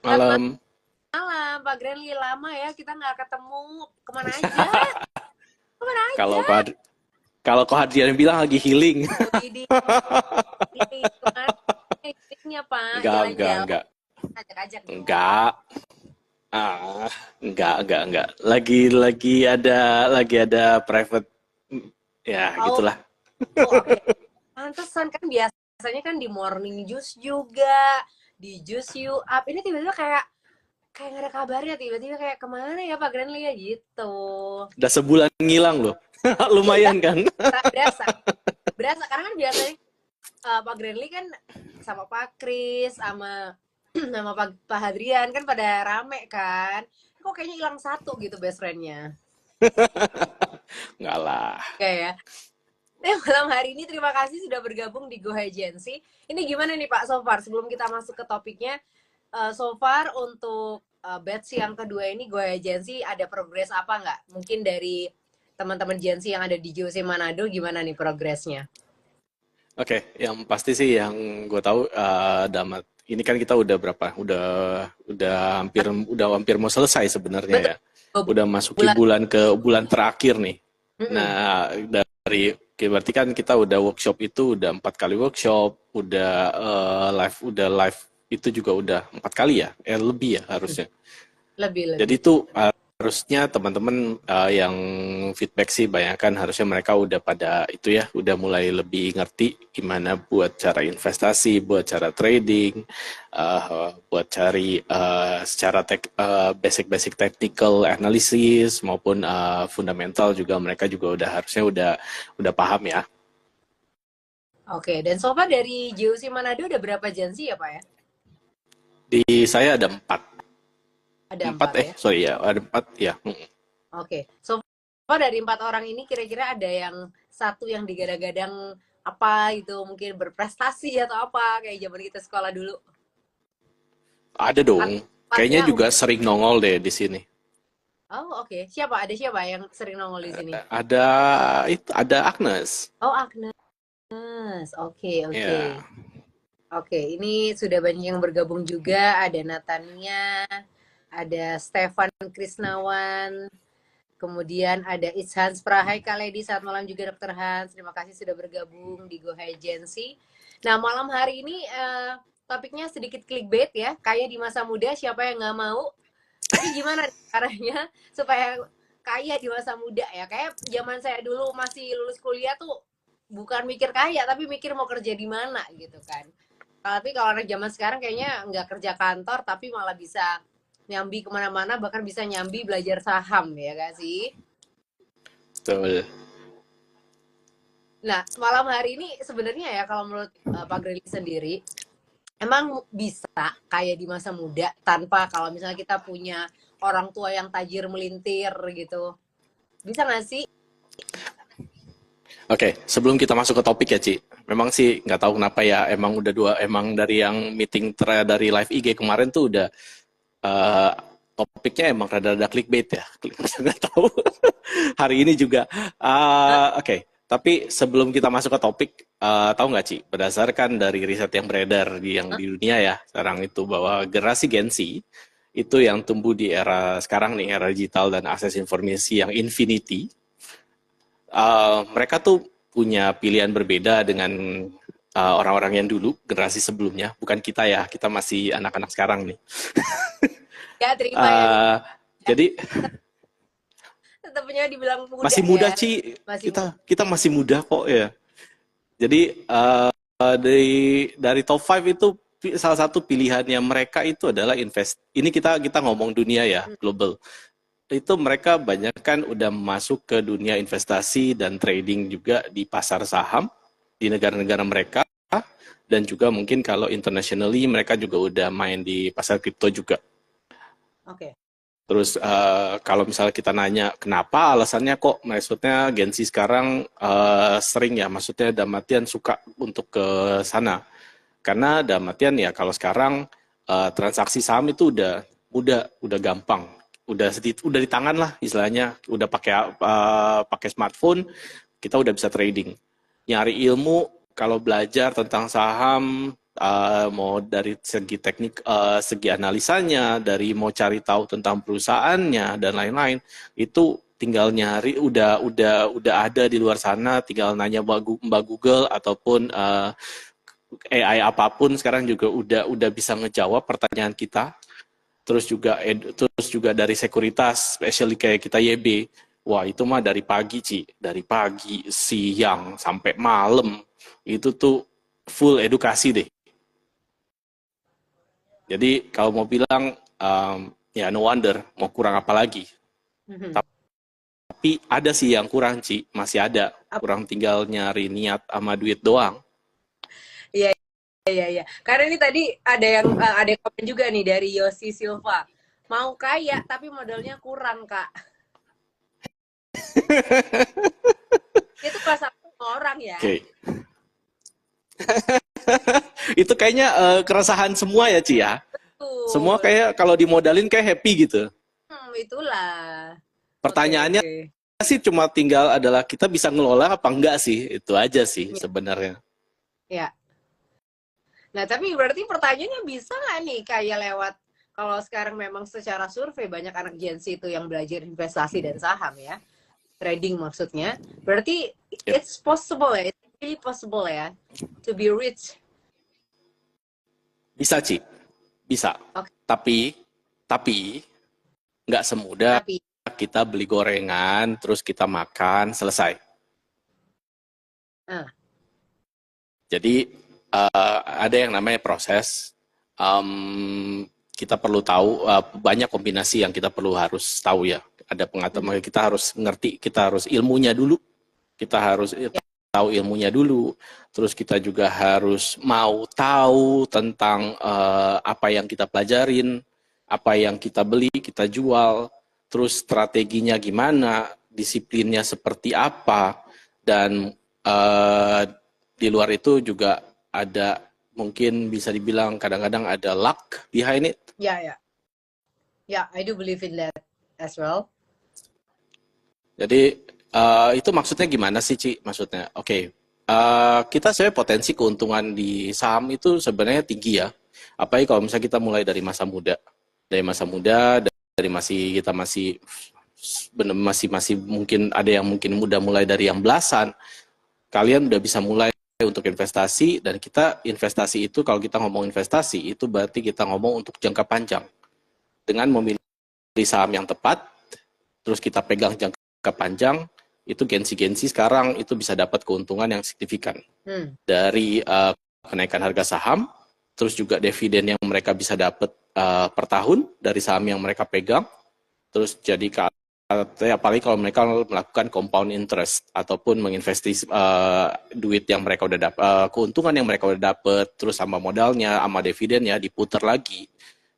Selamat Malam. malam, Pak Grenly. Lama ya kita nggak ketemu. Kemana aja? Kemana Kalau aja? kalau Ko Hadrian bilang lagi healing. Widih, ini kemana? Ini Pak, jalan-jalan. Enggak. Ajak-ajak dong. Enggak. Ah, enggak. Lagi ada private, ya Oh, gitulah. oke. Pantesan kan biasanya kan di morning juice juga, di juice you up. Ini tiba-tiba kayak nggak ada kabarnya. Tiba-tiba kayak kemana ya Pak Grenly ya gitu. Udah sebulan ngilang loh. Iya, Lumayan kan? berasa. Berasa karena kan biasanya Pak Grenly kan sama Pak Kris sama sama Pak Hadrian kan pada rame kan. Kok kayaknya hilang satu gitu best friend-nya. Enggak lah. Kayak ya. Malam hari ini terima kasih sudah bergabung di Go Agency. Ini gimana nih Pak so far sebelum kita masuk ke topiknya, so far untuk batch yang kedua ini Go Agency ada progres apa nggak? Mungkin dari teman-teman Gensi yang ada di JOC Manado gimana nih progresnya? Oke, yang pasti sih yang gue tahu, Damat. Ini kan kita udah berapa? Udah hampir mau selesai sebenarnya Betul. ya. Udah masuki Bulan. bulan terakhir nih. Mm-mm. Nah, berarti kan kita udah workshop itu udah 4 kali workshop, udah live itu juga udah 4 kali ya, lebih ya harusnya. Lebih Jadi lebih. itu harusnya teman-teman yang feedback sih banyak kan harusnya mereka udah pada itu ya, udah mulai lebih ngerti gimana buat cara investasi, buat cara trading, buat cari secara basic-basic technical analysis maupun fundamental juga mereka juga harusnya udah paham ya. Oke, dan so far dari JOC Manado ada berapa Gensi ya Pak ya? Di saya ada empat, Ada empat empat ya. sorry ya, ada empat ya. Oke, so far dari empat orang ini kira-kira ada yang satu yang digadang-gadang apa gitu, mungkin berprestasi atau apa kayak zaman kita sekolah dulu. Ada Atau dong. Kayaknya empatnya juga udah. sering nongol deh di sini. Oh oke, siapa? Ada siapa yang sering nongol di sini? Ada Agnes. Oh Agnes, oke oke. Ya. Oke, ini sudah banyak yang bergabung juga. Ada Natania, ada Stefan Krisnawan, kemudian ada Hans Prahai Kak Lady. Saat malam juga Dokter Hans. Terima kasih sudah bergabung di Go Agency. Nah, malam hari ini topiknya sedikit clickbait ya. Kaya di masa muda, siapa yang nggak mau? Tapi gimana caranya supaya kaya di masa muda ya? Kayak zaman saya dulu masih lulus kuliah tuh bukan mikir kaya, tapi mikir mau kerja di mana gitu kan. Tapi kalau anak zaman sekarang kayaknya nggak kerja kantor, tapi malah bisa nyambi kemana-mana, bahkan bisa nyambi belajar saham ya gak sih? Betul. Nah, malam hari ini sebenarnya ya kalau menurut Pak Greli sendiri, emang bisa kayak di masa muda tanpa kalau misalnya kita punya orang tua yang tajir melintir gitu. Bisa nggak sih? Oke, sebelum kita masuk ke topik ya, Ci. Memang sih nggak tahu kenapa ya, emang dari yang dari live IG kemarin tuh udah eh, topiknya emang rada-rada clickbait ya. Nggak tahu. Hari ini juga. Oke, tapi sebelum kita masuk ke topik, tahu nggak, Ci? Berdasarkan dari riset yang beredar di dunia ya sekarang itu bahwa generasi Gen Z itu yang tumbuh di era sekarang nih, era digital dan akses informasi yang infinity, mereka tuh punya pilihan berbeda dengan orang-orang yang dulu, generasi sebelumnya. Bukan kita ya, kita masih anak-anak sekarang nih. Ya terima ya, Uh, ya. jadi Tetapnya dibilang muda masih muda, ya, Ci. masih muda. Kita masih muda kok ya. Jadi dari top 5 itu salah satu pilihannya mereka itu adalah invest. Ini kita ngomong dunia ya, global. Itu mereka banyak kan udah masuk ke dunia investasi dan trading juga di pasar saham di negara-negara mereka, dan juga mungkin kalau internationally mereka juga udah main di pasar kripto juga. Oke. Terus kalau misalnya kita nanya kenapa alasannya kok maksudnya Gen Z sekarang sering ya, maksudnya dalam artian suka untuk ke sana. Karena dalam artian ya kalau sekarang transaksi saham itu udah mudah, udah gampang. Udah di tangan lah istilahnya, udah pakai smartphone kita udah bisa trading. Nyari ilmu kalau belajar tentang saham mau dari segi teknik, segi analisanya, dari mau cari tahu tentang perusahaannya dan lain-lain, itu tinggal nyari udah ada di luar sana, tinggal nanya Mbak Google ataupun AI apapun sekarang juga udah bisa ngejawab pertanyaan kita. Terus juga dari sekuritas, especially kayak kita YB. Wah, itu mah dari pagi, Ci. Dari pagi, siang, sampai malam. Itu tuh full edukasi deh. Jadi kalau mau bilang, ya no wonder, mau kurang apa lagi. Mhm. Tapi ada sih yang kurang, Ci. Masih ada. Kurang tinggal nyari niat sama duit doang. Iya, iya, iya. Karena ini tadi ada yang komen juga nih dari Yosi Silva. Mau kaya tapi modalnya kurang, Kak. Itu perasaan orang ya. Oke. Itu kayaknya keresahan semua ya, Ci ya. Semua Betul. kayak kalau dimodalin kayak happy gitu. Itulah. Oke, Pertanyaannya oke. sih cuma tinggal adalah kita bisa ngelola apa enggak sih, itu aja sih Ya, sebenarnya. ya. Nah, tapi berarti pertanyaannya bisa nggak nih kayak lewat kalau sekarang memang secara survei banyak anak Gen Z itu yang belajar investasi dan saham ya, trading maksudnya. Berarti Yep. it's possible ya, it's really possible ya to be rich. Bisa Ci, bisa. Oke, Tapi nggak semudah tapi kita beli gorengan terus kita makan selesai. ah, Jadi ada yang namanya proses. Kita perlu tahu banyak kombinasi yang kita perlu harus tahu ya. Ada pengetahuan kita harus ngerti, kita harus ilmunya dulu. Kita harus tahu ilmunya dulu. Terus kita juga harus mau tahu tentang apa yang kita pelajarin, apa yang kita beli, kita jual, terus strateginya gimana, disiplinnya seperti apa, dan di luar itu juga ada mungkin bisa dibilang kadang-kadang ada luck behind it. ya, ya, ya, I do believe in that as well. Jadi itu maksudnya gimana sih, Ci? Maksudnya, oke, kita sebenarnya potensi keuntungan di saham itu sebenarnya tinggi ya. Apalagi kalau misalnya kita mulai dari masa muda, dari masih kita masih masih mungkin ada yang mungkin muda mulai dari yang belasan, kalian udah bisa mulai untuk investasi, dan kita investasi itu kalau kita ngomong investasi itu berarti kita ngomong untuk jangka panjang dengan memilih saham yang tepat, terus kita pegang jangka panjang, itu gengsi-gengsi sekarang itu bisa dapat keuntungan yang signifikan dari kenaikan harga saham, terus juga dividen yang mereka bisa dapat per tahun dari saham yang mereka pegang, terus jadi apalagi kalau mereka melakukan compound interest ataupun menginvestasi duit yang mereka udah dapat, keuntungan yang mereka udah dapat, terus sama modalnya, sama dividennya diputar lagi,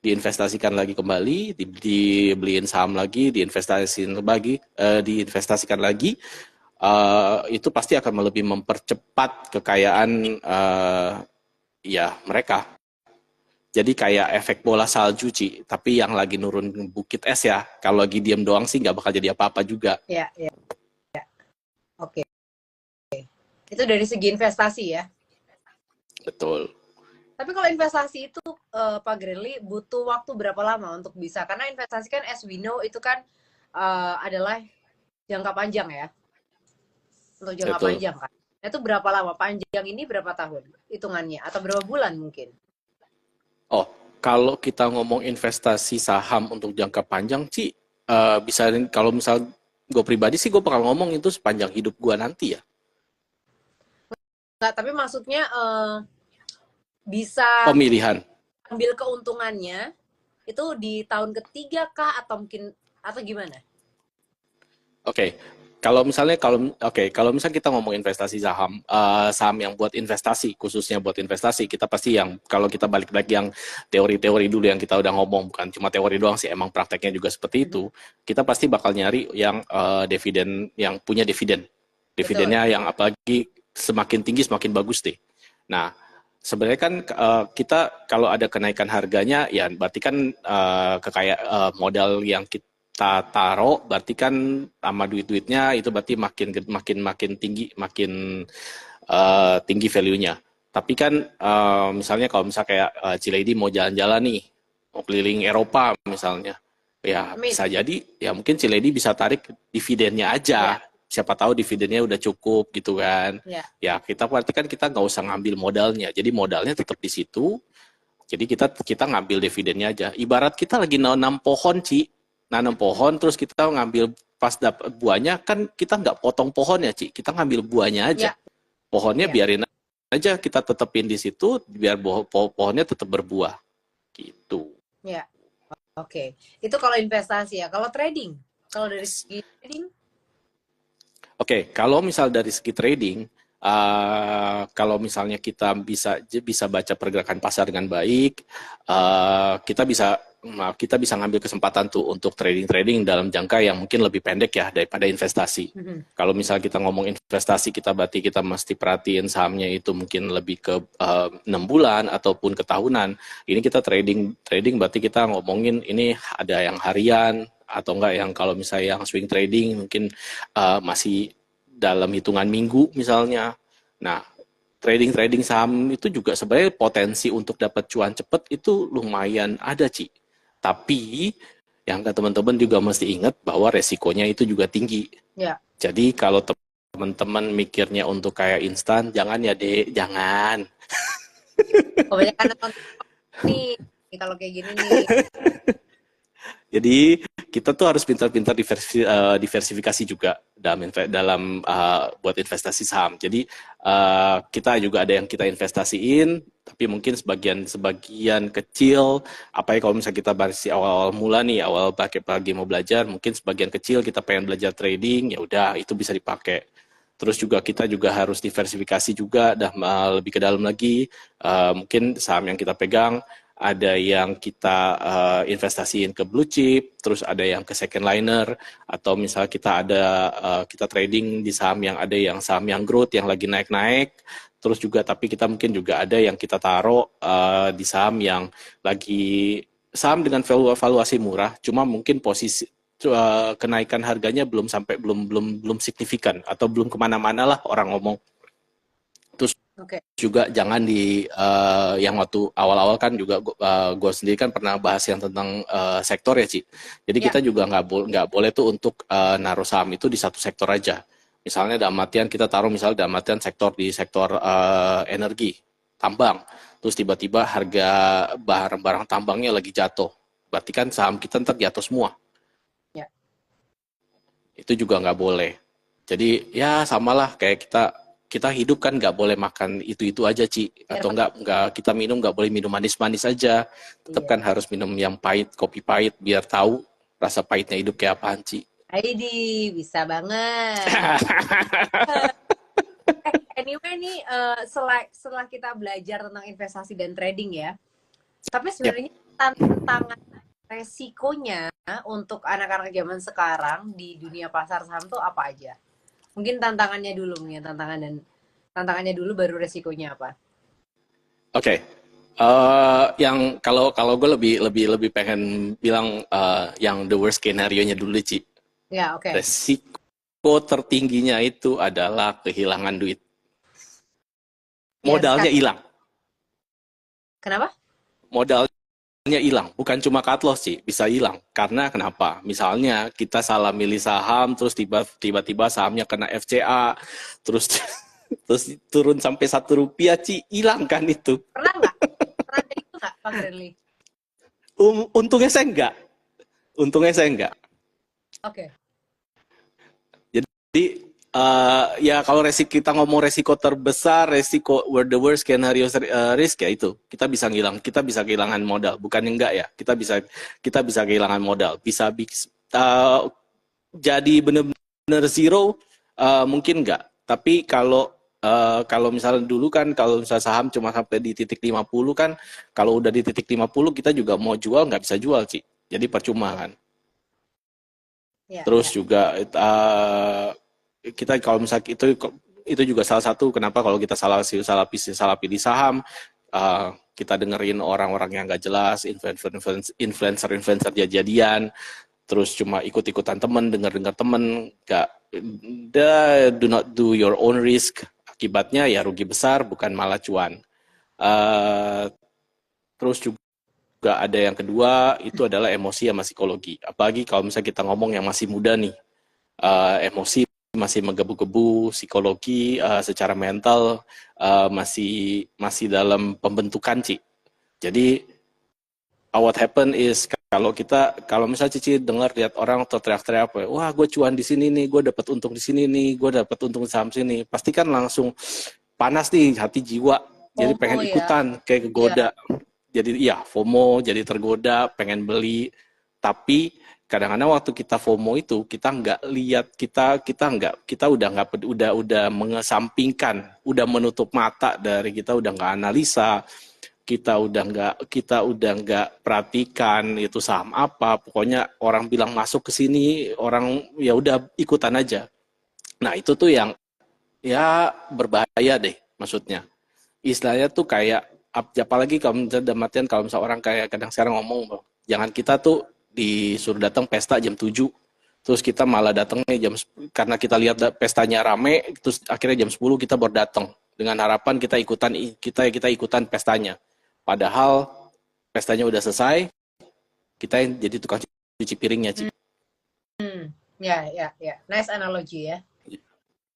diinvestasikan lagi kembali, dibeliin saham lagi, diinvestasikan lagi, itu pasti akan lebih mempercepat kekayaan ya mereka. Jadi kayak efek bola salju, Ci, tapi yang lagi nurun bukit es ya. Kalau lagi diem doang sih nggak bakal jadi apa-apa juga. Ya, ya, oke. Itu dari segi investasi ya. Betul. Tapi kalau investasi itu Pak Greenly butuh waktu berapa lama untuk bisa? Karena investasi kan as we know itu kan adalah jangka panjang ya. Untuk jangka Betul. panjang kan. Itu berapa lama? Panjang ini berapa tahun hitungannya? Atau berapa bulan mungkin? Oh, kalau kita ngomong investasi saham untuk jangka panjang, Ci, bisa kalau misal gue pribadi sih gue bakal ngomong itu sepanjang hidup gue nanti ya. Nggak, tapi maksudnya bisa Pemilihan. ambil keuntungannya itu di tahun ketiga kah atau mungkin atau gimana? Oke, kalau misalnya kalau misalnya kita ngomong investasi saham, saham yang buat investasi, khususnya buat investasi, kita pasti yang kalau kita balik lagi yang teori-teori dulu yang kita udah ngomong, bukan cuma teori doang sih, emang prakteknya juga seperti itu. Kita pasti bakal nyari yang dividen, yang punya dividen, Betul. dividennya yang apalagi semakin tinggi semakin bagus deh. Nah, sebenarnya kan kita kalau ada kenaikan harganya, ya berarti kan modal yang kita taruh, berarti kan sama duit-duitnya itu berarti makin tinggi, makin tinggi value-nya. Tapi kan misalnya kalau misalnya kayak Ciledi mau jalan-jalan nih, mau keliling Eropa misalnya, ya Amin. bisa jadi ya mungkin Ciledi bisa tarik dividennya Ya, aja. Siapa tahu dividennya udah cukup gitu kan. ya, Ya kita berarti kan kita nggak usah ngambil modalnya. Jadi modalnya tetap di situ. Jadi kita ngambil dividennya aja. Ibarat kita lagi nanam pohon, Ci. Nanam pohon terus kita ngambil pas dapat buahnya kan kita nggak potong pohon ya, Ci. Kita ngambil buahnya aja. ya, Pohonnya ya, biarin aja kita tetepin di situ biar pohonnya tetap berbuah gitu. ya. Oke. Itu kalau investasi ya. Kalau trading, kalau dari segi trading, Oke, kalau misal dari segi trading, kalau misalnya kita bisa baca pergerakan pasar dengan baik, kita bisa ngambil kesempatan tuh untuk trading dalam jangka yang mungkin lebih pendek ya daripada investasi. Mhm. Kalau misal kita ngomong investasi, kita berarti kita mesti perhatiin sahamnya itu mungkin lebih ke 6 bulan ataupun ke tahunan. Ini kita trading berarti kita ngomongin ini ada yang harian atau enggak yang kalau misalnya yang swing trading mungkin masih dalam hitungan minggu misalnya. Nah, trading saham itu juga sebenarnya potensi untuk dapat cuan cepat itu lumayan ada, Ci. Tapi yang teman-teman juga mesti ingat bahwa resikonya itu juga tinggi. Ya. Jadi kalau teman-teman mikirnya untuk kayak instan, jangan ya, Dek, jangan. Kebanyakan nonton nih, kalau kayak gini nih. Jadi kita tuh harus pintar-pintar diversifikasi juga dalam buat investasi saham. Jadi kita juga ada yang kita investasiin, tapi mungkin sebagian kecil. Apa ya kalau misalnya kita masih awal-awal mula nih, awal pagi mau belajar, mungkin sebagian kecil kita pengen belajar trading, ya udah itu bisa dipakai. Terus juga kita juga harus diversifikasi juga, lebih ke dalam lagi. Mungkin saham yang kita pegang ada yang kita investasiin ke blue chip, terus ada yang ke second liner, atau misal kita trading di saham yang growth yang lagi naik-naik, terus juga tapi kita mungkin juga ada yang kita taruh di saham dengan valuasi murah, cuma mungkin posisi kenaikan harganya belum signifikan atau belum kemana-mana lah orang ngomong. Terus Oke. juga jangan yang waktu awal-awal kan juga gue sendiri kan pernah bahas yang tentang sektor ya, Ci. Jadi Ya. kita juga nggak boleh tuh untuk naruh saham itu di satu sektor aja. Misalnya dalam artian kita taruh misalnya dalam artian di sektor energi, tambang. Terus tiba-tiba harga barang-barang tambangnya lagi jatuh. Berarti kan saham kita ntar jatuh semua. Ya. Itu juga nggak boleh. Jadi ya samalah kayak kita hidup kan nggak boleh makan itu aja, Ci, atau nggak kita minum nggak boleh minum manis-manis aja, tetap kan harus minum yang pahit, kopi pahit biar tahu rasa pahitnya hidup kayak apaan, Ci. Heidi, bisa banget. Anyway nih, setelah kita belajar tentang investasi dan trading ya, tapi sebenarnya tantangan resikonya untuk anak-anak zaman sekarang di dunia pasar saham tuh apa aja? Mungkin tantangannya dulu baru resikonya apa? Oke. Yang kalau gue lebih pengen bilang yang the worst skenario-nya dulu, Ci. Ya, oke. Resiko tertingginya itu adalah kehilangan duit. Modalnya hilang. Kenapa? Modalnya hilang, bukan cuma cut loss sih, bisa hilang. Karena kenapa? Misalnya kita salah milih saham, terus tiba-tiba sahamnya kena FCA, terus turun sampai Rp1, Ci, hilang kan itu. Pernah nggak? Pernah kayak gitu nggak, Pak Grenly? Untungnya saya enggak. Oke. Jadi ya kalau kita ngomong resiko terbesar, resiko the worst scenario risk ya itu kita bisa kehilangan modal, bukan enggak ya, kita bisa kehilangan modal, bisa jadi benar-benar zero, mungkin enggak, tapi kalau misalnya dulu kan kalau misalnya saham cuma sampai di titik 50 kan, kalau udah di titik 50 kita juga mau jual nggak bisa jual, Ci, jadi percuma kan. Terus juga kita kalau misalnya itu juga salah satu kenapa kalau kita salah pilih saham, kita dengerin orang-orang yang nggak jelas, influencer jadian, terus cuma ikut-ikutan temen, dengar temen, nggak, do not do your own risk, Akibatnya ya rugi besar, bukan malah cuan. Eh, Terus juga ada yang kedua, itu adalah emosi sama psikologi. Apalagi kalau misalnya kita ngomong yang masih muda nih, emosi masih menggebu-gebu, psikologi secara mental masih masih dalam pembentukan, Ci. Jadi what happen is kalau misalnya Cici dengar lihat orang atau teriak-teriak apa, wah gue cuan di sini nih, gue dapat untung di sini nih, gue dapat untung di saham sini, pasti kan langsung panas nih hati jiwa, jadi pengen FOMO ya. ikutan, kayak Iya. kegoda. Jadi ya FOMO, jadi tergoda, pengen beli. Tapi kadang-kadang waktu kita FOMO itu kita nggak lihat, kita udah mengesampingkan, udah menutup mata dari, kita udah nggak analisa, kita udah nggak perhatikan itu saham apa, pokoknya orang bilang masuk ke sini, orang ya udah ikutan aja. Nah itu tuh yang ya berbahaya deh, maksudnya istilahnya tuh kayak, apalagi kalau misalnya dalam artian, kalau misalnya orang kayak kadang sekarang ngomong, jangan kita tuh disuruh datang pesta jam 7, terus kita malah datangnya karena kita lihat pestanya rame, terus akhirnya jam 10 kita baru datang dengan harapan kita ikutan pestanya, padahal pestanya udah selesai, kita yang jadi tukang cuci piringnya, Ci. Ya, ya, ya. Nice analogi ya.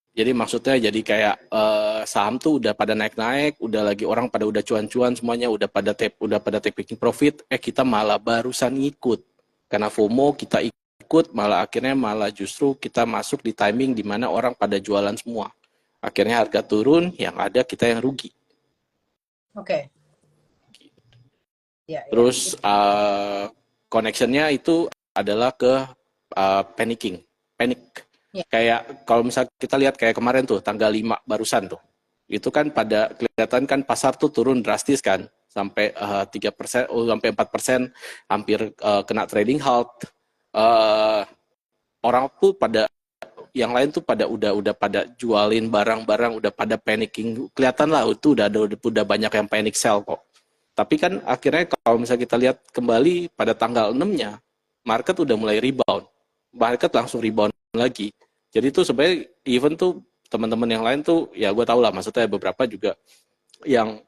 Jadi maksudnya jadi kayak saham tuh udah pada naik-naik, udah lagi orang pada udah cuan-cuan semuanya, udah pada taking profit, kita malah barusan ngikut. Karena FOMO kita ikut, malah akhirnya malah justru kita masuk di timing di mana orang pada jualan semua. Akhirnya harga turun, yang ada kita yang rugi. Oke. Ya, ya. Terus connectionnya itu adalah ke panik. Ya. Kayak kalau misalnya kita lihat kayak kemarin tuh tanggal 5 barusan tuh, itu kan pada kelihatan kan pasar tuh turun drastis kan, sampai 3%, sampai 4%, hampir kena trading halt. Orang tuh pada, yang lain tuh pada udah pada jualin barang-barang, udah pada panicking, kelihatan lah itu udah banyak yang panic sell kok. Tapi kan akhirnya kalau misalnya kita lihat kembali pada tanggal 6-nya, market udah mulai rebound. Market langsung rebound lagi. Jadi tuh sebenarnya even tuh teman-teman yang lain tuh, ya gue tau lah, maksudnya beberapa juga yang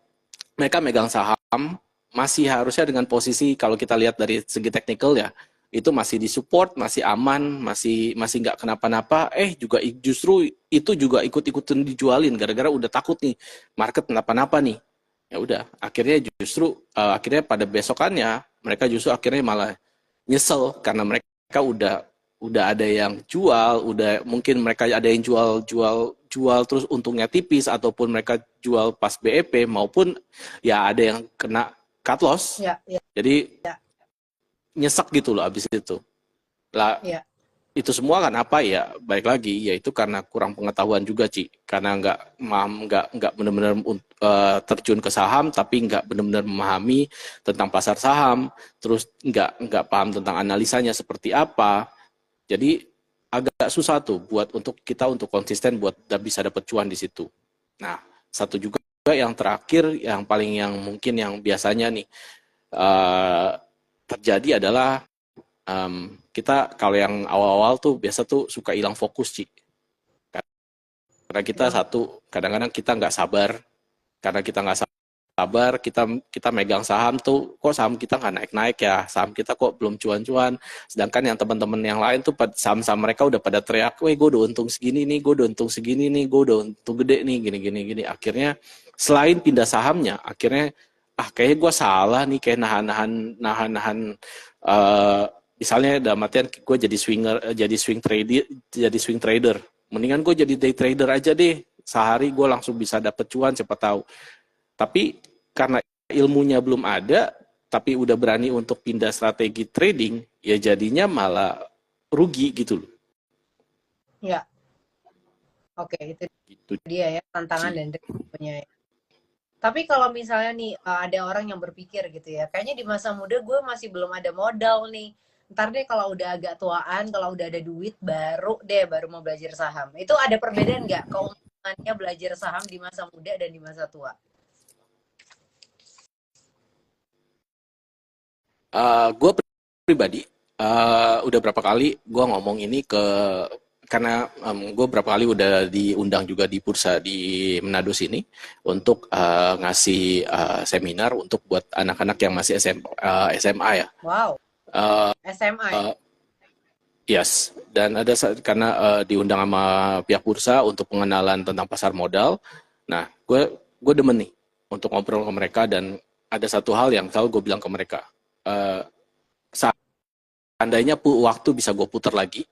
mereka megang saham masih harusnya dengan posisi, kalau kita lihat dari segi teknikal ya, itu masih di support, masih aman, masih nggak kenapa-napa, juga justru itu juga ikut-ikutan dijualin gara-gara udah takut nih market kenapa-napa nih. Ya udah, akhirnya justru akhirnya pada besokannya mereka justru akhirnya malah nyesel karena mereka udah ada yang jual, udah mungkin mereka ada yang jual terus untungnya tipis, ataupun mereka jual pas BEP, maupun ya ada yang kena cut loss. Ya, ya, Jadi ya. nyesek gitu loh abis itu. Lah Ya. itu semua kan apa ya, baik lagi yaitu karena kurang pengetahuan juga, Ci, karena nggak benar-benar terjun ke saham, tapi nggak benar-benar memahami tentang pasar saham, terus nggak paham tentang analisanya seperti apa. Jadi agak susah tuh buat untuk konsisten buat bisa dapat cuan di situ. Nah, satu juga yang terakhir, yang paling, yang mungkin yang biasanya nih terjadi adalah kita kalau yang awal-awal tuh biasa tuh suka hilang fokus, Ci. Karena kita kadang-kadang kita nggak sabar, karena kita nggak sabar, kita megang saham tuh, kok saham kita nggak naik-naik ya, saham kita kok belum cuan-cuan, sedangkan yang teman-teman yang lain tuh saham-saham mereka udah pada teriak, weh gue udah untung segini nih, gue udah untung segini nih, gue udah untung gede nih, gini. Akhirnya selain pindah sahamnya, akhirnya kayaknya gue salah nih, kayak nahan misalnya dalam artian gue jadi swing trader, mendingan gue jadi day trader aja deh, sehari gue langsung bisa dapet cuan siapa tahu. Tapi karena ilmunya belum ada, tapi udah berani untuk pindah strategi trading, ya jadinya malah rugi gitu loh. Ya. Oke, itu Gitu dia ya tantangan sih. dan risikonya ya. Tapi kalau misalnya nih ada orang yang berpikir gitu ya, kayaknya di masa muda gue masih belum ada modal nih. Ntar deh kalau udah agak tuaan, kalau udah ada duit, baru mau belajar saham. Itu ada perbedaan nggak keuntungannya belajar saham di masa muda dan di masa tua? Gue pribadi udah berapa kali gue ngomong ini ke karena gue berapa kali udah diundang juga di bursa di Manado sini untuk ngasih seminar untuk buat anak-anak yang masih SMA ya. Wow, Eh, SMA ya? eh, yes, dan ada karena diundang sama pihak bursa untuk pengenalan tentang pasar modal. Nah, gue demen nih untuk ngobrol ke mereka dan ada satu hal yang selalu gue bilang ke mereka. Eh, Seandainya waktu bisa gue putar lagi,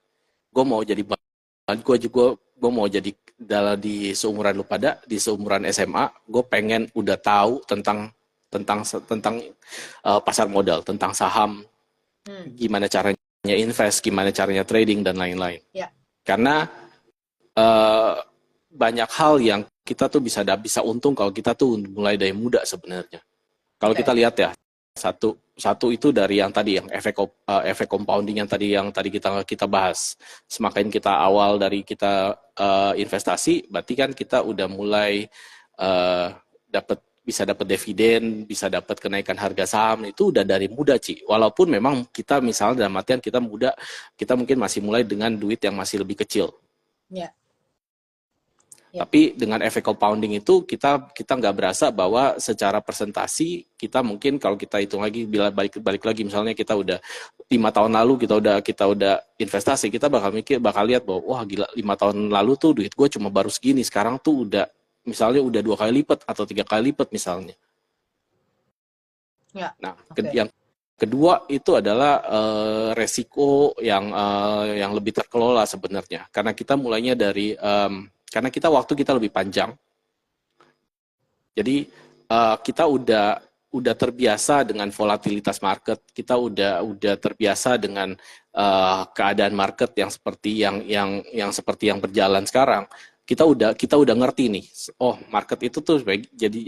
gue mau jadi gue mau jadi dalam di seumuran lu pada di seumuran SMA gue pengen udah tahu tentang pasar modal, tentang saham, gimana caranya invest, gimana caranya trading dan lain-lain. Ya. Karena uh, banyak hal yang kita tuh bisa untung kalau kita tuh mulai dari muda sebenarnya. Kalau kita lihat ya, satu itu dari yang tadi yang efek compounding yang tadi kita bahas. Semakin kita awal dari kita investasi, berarti kan kita udah mulai bisa dapat dividen, bisa dapat kenaikan harga saham, itu udah dari muda, Ci. Walaupun memang kita misalnya dalam artian kita muda, kita mungkin masih mulai dengan duit yang masih lebih kecil. Ya. Tapi dengan efek compounding itu kita nggak berasa bahwa secara presentasi kita mungkin kalau kita hitung lagi bila balik lagi misalnya kita udah 5 tahun lalu kita udah investasi, kita bakal lihat bahwa wah gila 5 tahun lalu tuh duit gue cuma baru segini, sekarang tuh udah misalnya udah 2 kali lipat atau 3 kali lipat misalnya. Ya. Nah, yang kedua itu adalah resiko yang lebih terkelola sebenarnya, karena kita mulainya dari karena waktu kita lebih panjang, jadi kita udah terbiasa dengan volatilitas market, kita udah terbiasa dengan keadaan market yang seperti yang berjalan sekarang. Kita udah ngerti nih, oh market itu tuh jadi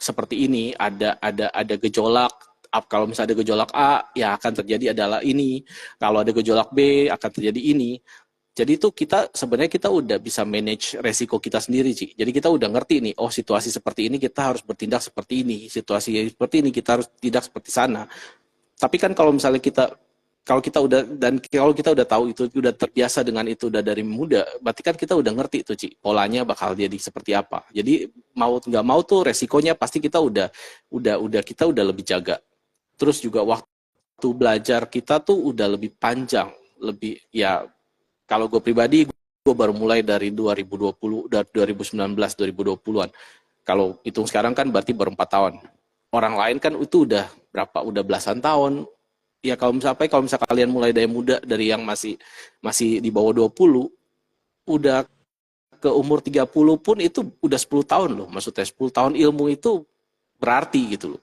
seperti ini, ada gejolak. Kalau misalnya ada gejolak A, ya akan terjadi adalah ini. Kalau ada gejolak B, akan terjadi ini. Jadi itu sebenarnya kita udah bisa manage resiko kita sendiri, Ci. Jadi kita udah ngerti nih, oh situasi seperti ini kita harus bertindak seperti ini, situasi seperti ini kita harus tidak seperti sana. Tapi kan kalau misalnya kalau kita udah tahu itu, udah terbiasa dengan itu udah dari muda, berarti kan kita udah ngerti tuh, Ci, polanya bakal jadi seperti apa. Jadi mau nggak mau tuh resikonya pasti kita udah lebih jaga. Terus juga waktu belajar kita tuh udah lebih panjang, lebih ya. Kalau gue pribadi, gue baru mulai dari 2020, dari 2019, 2020-an. Kalau hitung sekarang kan berarti baru 4 tahun. Orang lain kan itu udah berapa? Udah belasan tahun. Ya kalau misalnya kalian mulai dari muda, dari yang masih di bawah 20, udah ke umur 30 pun itu udah 10 tahun loh. Maksudnya 10 tahun ilmu itu berarti gitu loh.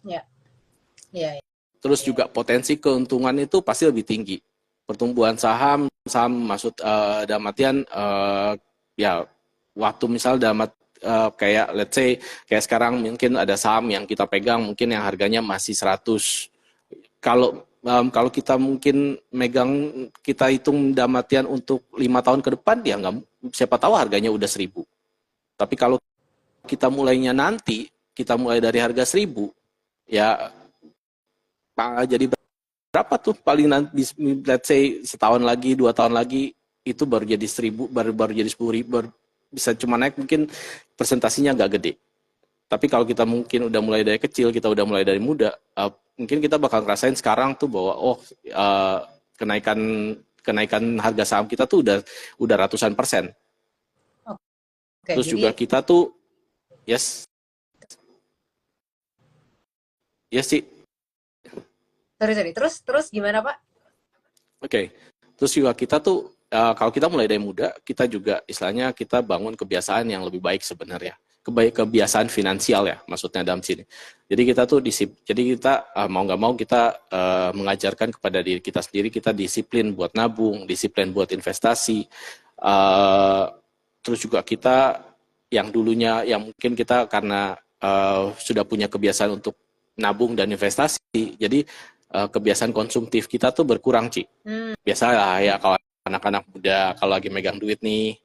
Ya. Ya. Terus juga potensi keuntungan itu pasti lebih tinggi. Pertumbuhan saham maksud dalam artian ya waktu misal kayak let's say kayak sekarang mungkin ada saham yang kita pegang mungkin yang harganya masih 100. Kalau kita mungkin megang, kita hitung dalam artian untuk 5 tahun ke depan, ya nggak, siapa tahu harganya udah 1.000. Tapi kalau kita mulainya nanti, kita mulai dari harga 1.000, ya jadi berapa tuh paling nanti, let's say setahun lagi, 2 tahun lagi, itu baru jadi 1.000, baru jadi 10.000, bisa cuma naik mungkin presentasinya nggak gede. Tapi kalau kita mungkin udah mulai dari kecil, kita udah mulai dari muda, mungkin kita bakal ngerasain sekarang tuh bahwa kenaikan harga saham kita tuh udah ratusan persen. Oke, terus juga kita tuh yes sih. Sorry. Terus gimana, Pak? Oke. Terus juga kita tuh kalau kita mulai dari muda, kita juga istilahnya kita bangun kebiasaan yang lebih baik sebenarnya. Kebiasaan finansial ya, maksudnya dalam sini. Jadi kita tuh mau nggak mau kita mengajarkan kepada diri kita sendiri, kita disiplin buat nabung, disiplin buat investasi. Terus juga kita yang dulunya yang mungkin kita karena sudah punya kebiasaan untuk nabung dan investasi, jadi kebiasaan konsumtif kita tuh berkurang, Ci. Biasalah ya kalau anak-anak muda kalau lagi megang duit nih,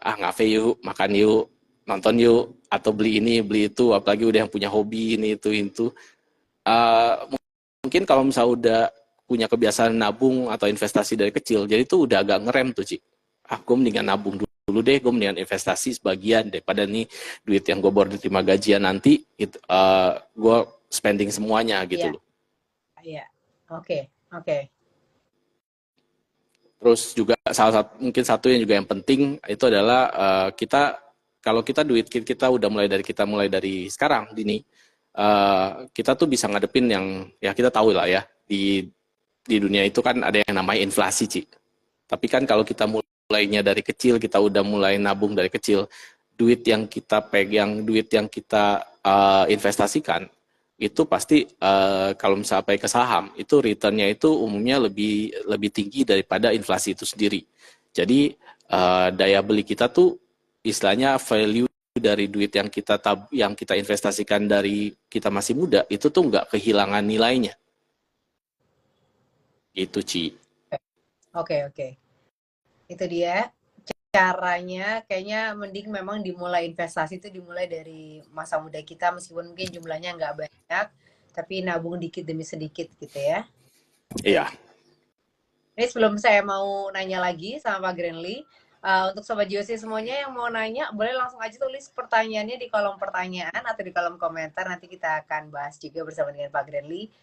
ngafe yuk, makan yuk, nonton yuk, atau beli ini, beli itu, apalagi udah yang punya hobi ini itu. Mungkin kalau misalnya udah punya kebiasaan nabung atau investasi dari kecil, jadi itu udah agak ngerem tuh, Ci. Gue mendingan nabung dulu deh, gue mendingan investasi sebagian daripada nih duit yang gue baru diterima gajian nanti, gue spending semuanya gitu Iya, loh. iya. Oke, oke. Terus juga salah satu mungkin satu yang juga yang penting itu adalah kita kalau kita duit kita udah mulai dari sekarang dini, kita tuh bisa ngadepin yang ya kita tahu lah ya di dunia itu kan ada yang namanya inflasi, Ci. Tapi kan kalau kita mulainya dari kecil, kita udah mulai nabung dari kecil, duit yang kita pegang, duit yang kita investasikan itu pasti kalau misalnya pakai ke saham itu returnnya itu umumnya lebih tinggi daripada inflasi itu sendiri. Jadi daya beli kita tuh istilahnya value dari duit yang kita investasikan dari kita masih muda itu tuh nggak kehilangan nilainya. Itu, Ci. Oke, oke. Itu dia caranya, kayaknya mending memang dimulai investasi itu dimulai dari masa muda kita, meskipun mungkin jumlahnya nggak banyak, tapi nabung dikit demi sedikit gitu ya. Iya. Ini sebelum saya mau nanya lagi sama Pak Grenly, untuk Sobat JOC semuanya yang mau nanya, boleh langsung aja tulis pertanyaannya di kolom pertanyaan atau di kolom komentar, nanti kita akan bahas juga bersama dengan Pak Grenly.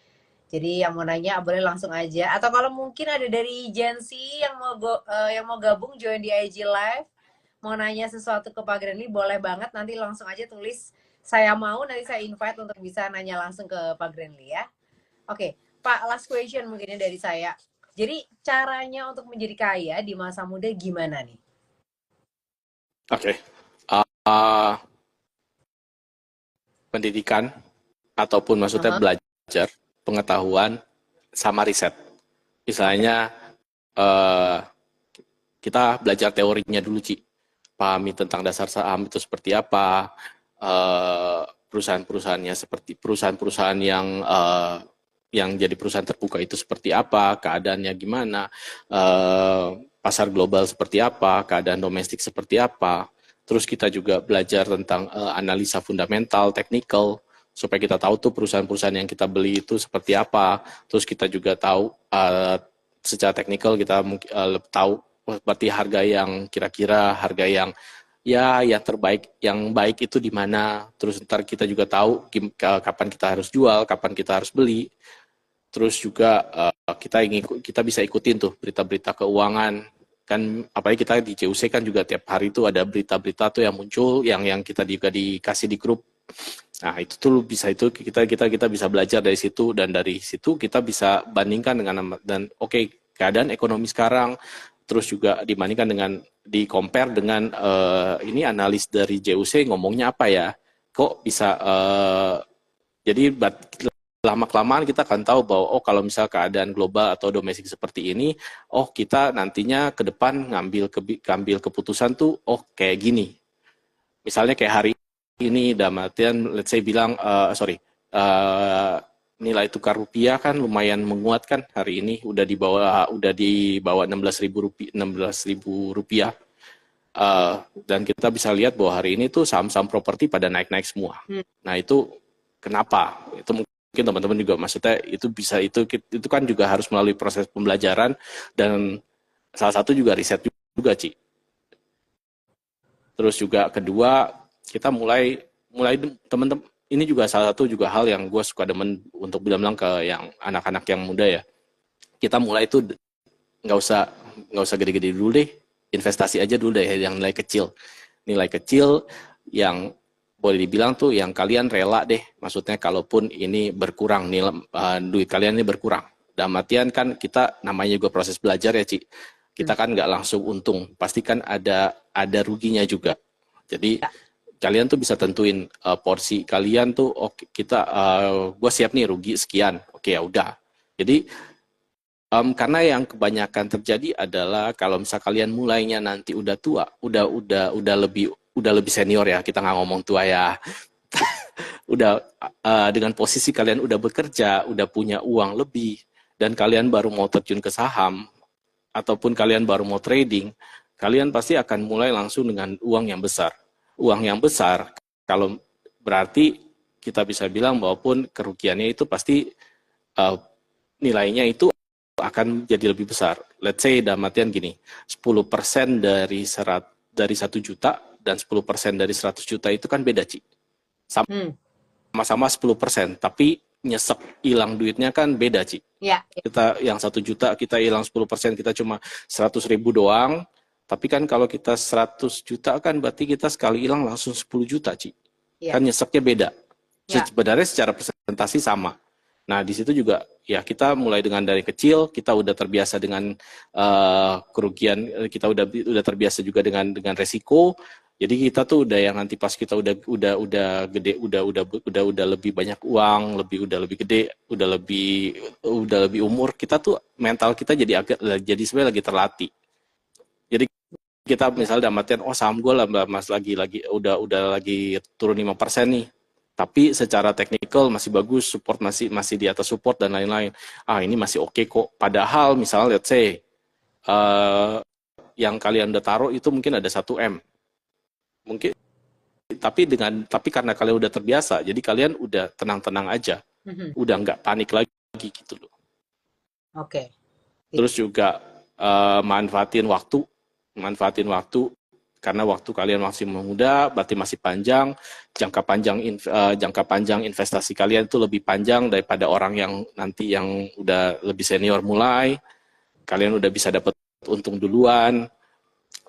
Jadi yang mau nanya boleh langsung aja. Atau kalau mungkin ada dari Gen Z yang mau gabung join di IG Live, mau nanya sesuatu ke Pak Grenly, boleh banget. Nanti langsung aja tulis saya mau, nanti saya invite untuk bisa nanya langsung ke Pak Grenly ya. Oke, Pak, last question mungkinnya dari saya. Jadi caranya untuk menjadi kaya di masa muda gimana nih? Oke. Uh, Pendidikan ataupun maksudnya Uh-huh. belajar, pengetahuan, sama riset. Oke. Misalnya uh, kita belajar teorinya dulu, Ci. Pahami tentang dasar saham itu seperti apa, perusahaan-perusahaannya seperti perusahaan-perusahaan yang jadi perusahaan terbuka itu seperti apa, keadaannya gimana, pasar global seperti apa, keadaan domestik seperti apa. Terus kita juga belajar tentang analisa fundamental, technical, supaya kita tahu tuh perusahaan-perusahaan yang kita beli itu seperti apa. Terus kita juga tahu secara teknikal kita tahu seperti harga yang kira-kira harga yang ya yang terbaik, yang baik itu di mana. Terus ntar kita juga tahu kapan kita harus jual, kapan kita harus beli. Terus juga kita bisa ikutin tuh berita-berita keuangan kan, apalagi kita di CUC kan juga tiap hari itu ada berita-berita tuh yang muncul yang kita juga dikasih di grup. Nah itu tuh bisa itu kita bisa belajar dari situ, dan dari situ kita bisa bandingkan dengan dan oke, keadaan ekonomi sekarang, terus juga dibandingkan dengan di compare dengan ini analis dari JUC ngomongnya apa ya, kok bisa jadi lama-kelamaan kita akan tahu bahwa oh kalau misal keadaan global atau domestik seperti ini, oh kita nantinya ke depan ngambil keputusan tuh oh kayak gini. Misalnya kayak hari ini dalam artian let's say bilang nilai tukar rupiah kan lumayan menguat kan hari ini, udah di bawah 16.000 rupiah. Dan kita bisa lihat bahwa hari ini tuh saham-saham properti pada naik-naik semua. Nah itu kenapa? Itu mungkin teman-teman juga maksudnya itu kan juga harus melalui proses pembelajaran, dan salah satu juga riset juga, Ci. Terus juga kedua, kita mulai teman-teman, ini juga salah satu juga hal yang gue suka demen untuk bilang ke yang anak-anak yang muda ya. Kita mulai itu nggak usah gede-gede dulu deh, investasi aja dulu deh yang nilai kecil yang boleh dibilang tuh yang kalian rela deh, maksudnya kalaupun ini berkurang duit kalian ini berkurang. Dalam artian kan kita namanya juga proses belajar ya, Ci. Kita kan nggak langsung untung, pasti kan ada ruginya juga. Jadi kalian tuh bisa tentuin porsi kalian tuh, oke gue siap nih rugi sekian, oke ya udah. Jadi karena yang kebanyakan terjadi adalah kalau misal kalian mulainya nanti udah tua, udah lebih senior ya, kita nggak ngomong tua ya. Udah dengan posisi kalian udah bekerja, udah punya uang lebih, dan kalian baru mau terjun ke saham ataupun kalian baru mau trading, kalian pasti akan mulai langsung dengan uang yang besar. Uang yang besar, kalau berarti kita bisa bilang bahwa pun kerugiannya itu pasti nilainya itu akan jadi lebih besar. Let's say dalam artian gini, 10% dari 1 juta dan 10% dari 100 juta itu kan beda, Ci. Sama-sama 10%, tapi nyesek hilang duitnya kan beda, Ci. Ya. Kita yang 1 juta kita hilang 10%, kita cuma 100.000 doang. Tapi kan kalau kita 100 juta kan berarti kita sekali hilang langsung 10 juta, Ci. Ya. Kan nyeseknya beda. Ya. Sebenarnya secara presentasi sama. Nah, di situ juga ya kita mulai dengan dari kecil, kita udah terbiasa dengan kerugian, kita udah terbiasa juga dengan resiko. Jadi kita tuh udah yang nanti pas kita udah gede, udah lebih banyak uang, udah lebih gede, udah lebih umur, kita tuh mental kita jadi sebenarnya lagi terlatih. Jadi kita misalnya dalam artian, oh saham gue lah mas lagi udah lagi turun 5% nih. Tapi secara teknikal masih bagus, support masih di atas support dan lain-lain. Ini masih oke kok. Padahal misalnya let's say yang kalian udah taruh itu mungkin ada 1 M. Mungkin tapi karena kalian udah terbiasa, jadi kalian udah tenang-tenang aja. Udah nggak panik lagi gitu loh. Oke. Terus juga manfaatin waktu karena waktu kalian masih muda, berarti masih panjang, jangka panjang investasi kalian itu lebih panjang daripada orang yang nanti yang udah lebih senior mulai, kalian udah bisa dapat untung duluan.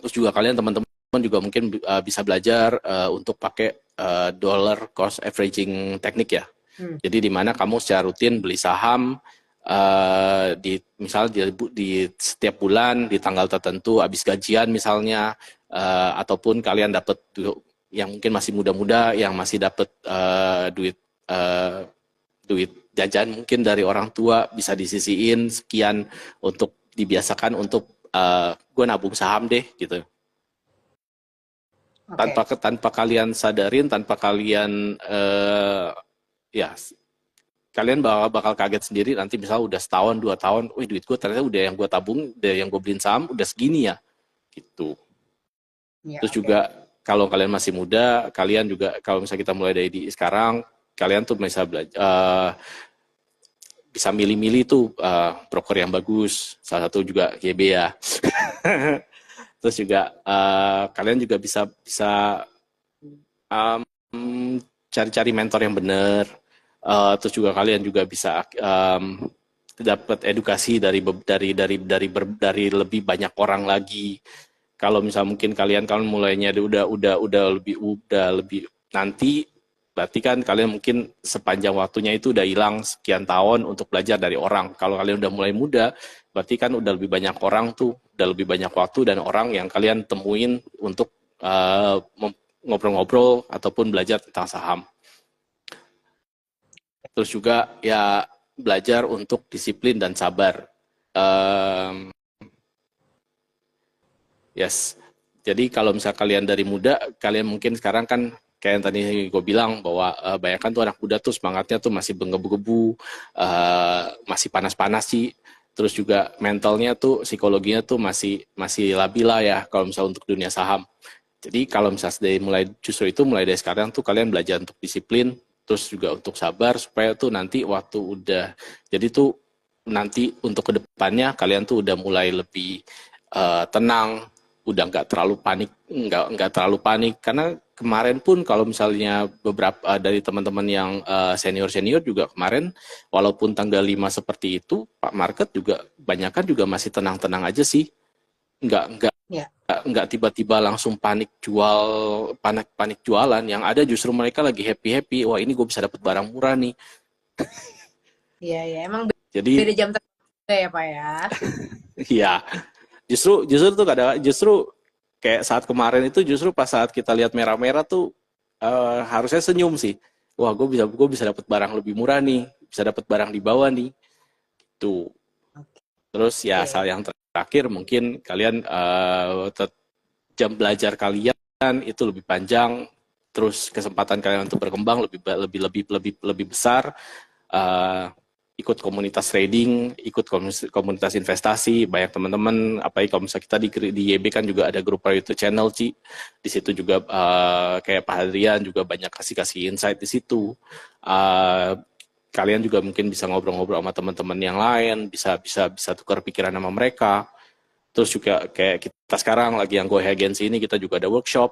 Terus juga kalian teman-teman juga mungkin bisa belajar untuk pakai dollar cost averaging teknik ya. Jadi di mana kamu secara rutin beli saham, misalnya di setiap bulan di tanggal tertentu habis gajian misalnya, ataupun kalian dapat yang mungkin masih muda-muda yang masih dapat duit jajan mungkin dari orang tua bisa disisiin sekian untuk dibiasakan untuk gue nabung saham deh gitu. Okay. Tanpa kalian sadarin, tanpa kalian kalian bakal kaget sendiri nanti misalnya udah setahun 2 tahun, wih duit gue ternyata udah yang gue tabung, udah yang gue beliin saham udah segini ya gitu. Ya, terus juga kalau kalian masih muda, kalian juga kalau misalnya kita mulai dari sekarang, kalian tuh bisa bisa milih-milih tuh broker yang bagus, salah satu juga YB ya. Terus juga kalian juga bisa cari-cari mentor yang benar. Terus juga kalian juga bisa dapat edukasi dari lebih banyak orang lagi. Kalau misal mungkin kalian mulainya udah lebih nanti, berarti kan kalian mungkin sepanjang waktunya itu udah hilang sekian tahun untuk belajar dari orang. Kalau kalian udah mulai muda, berarti kan udah lebih banyak orang tuh, udah lebih banyak waktu dan orang yang kalian temuin untuk ngobrol-ngobrol ataupun belajar tentang saham. Terus juga ya belajar untuk disiplin dan sabar. Yes. Jadi kalau misal kalian dari muda, kalian mungkin sekarang kan kayak yang tadi gue bilang bahwa banyak kan tuh anak muda tuh semangatnya tuh masih menggebu-gebu, masih panas-panas sih. Terus juga mentalnya tuh, psikologinya tuh masih labil lah ya kalau misal untuk dunia saham. Jadi kalau misal mulai dari sekarang tuh kalian belajar untuk disiplin, terus juga untuk sabar supaya tuh nanti waktu udah, jadi tuh nanti untuk kedepannya kalian tuh udah mulai lebih tenang, udah nggak terlalu panik karena kemarin pun kalau misalnya beberapa dari teman-teman yang senior juga kemarin walaupun tanggal 5 seperti itu Pak Market juga banyakan juga masih tenang-tenang aja sih, nggak tiba-tiba langsung panik jualan, yang ada justru mereka lagi happy, wah ini gue bisa dapat barang murah nih. Iya emang beda jam terbang ya Pak ya. Iya. Justru kayak saat kemarin itu justru pas saat kita lihat merah-merah tuh harusnya senyum sih. Wah, gue bisa dapat barang lebih murah nih, bisa dapat barang di bawah nih. Gitu. Terus ya asal yang terakhir mungkin kalian jam belajar kalian itu lebih panjang, terus kesempatan kalian untuk berkembang lebih besar. Ikut komunitas trading, ikut komunitas investasi, banyak teman-teman, apalagi kalau misalnya kita di YB kan juga ada grup YouTube channel, Ci. Di situ juga kayak Pak Hadrian juga banyak kasih insight di situ. kalian juga mungkin bisa ngobrol-ngobrol sama teman-teman yang lain, bisa tukar pikiran sama mereka. Terus juga kayak kita sekarang lagi yang Go Agency ini, kita juga ada workshop.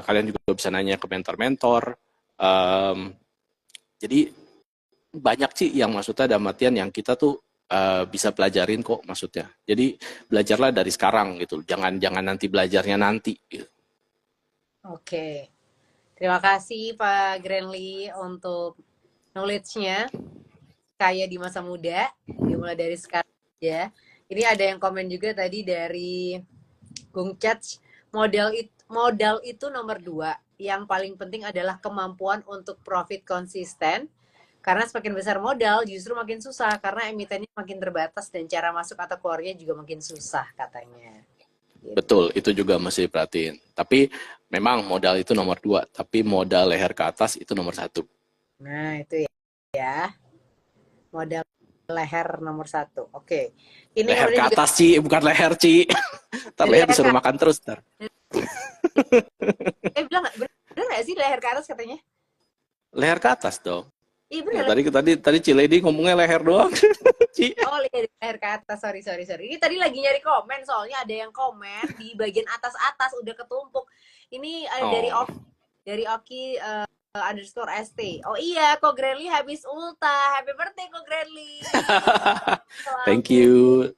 Kalian juga bisa nanya ke mentor-mentor. Jadi banyak sih yang maksudnya ada matian yang kita tuh bisa pelajarin kok maksudnya. Jadi belajarlah dari sekarang gitu. Jangan nanti belajarnya nanti. Gitu. Oke. Terima kasih Pak Granly untuk knowledge-nya. Kaya di masa muda, dimulai dari sekarang ya. Ini ada yang komen juga tadi dari Gung Cach, modal itu nomor 2. Yang paling penting adalah kemampuan untuk profit konsisten. Karena semakin besar modal justru makin susah karena emitennya makin terbatas dan cara masuk atau keluarnya juga makin susah katanya. Gitu. Betul, itu juga mesti diperhatiin. Tapi memang modal itu nomor 2, tapi modal leher ke atas itu nomor 1. Nah itu ya. Modal leher nomor 1. Oke. Ini leher ke atas, juga... Ci, bukan leher, Ci. Ntar leher disuruh makan terus, ntar. Bilang bener nggak sih leher ke atas katanya? Leher ke atas dong. Iya bener. Nah, tadi Ciledi ngomongnya leher doang. Ci. Oh, leher ke atas. Sorry. Ini tadi lagi nyari komen, soalnya ada yang komen di bagian atas udah ketumpuk. Ini ada dari Oki underscore ST. Oh iya, Ko Granly habis ulta. Happy birthday Ko Granly. Thank you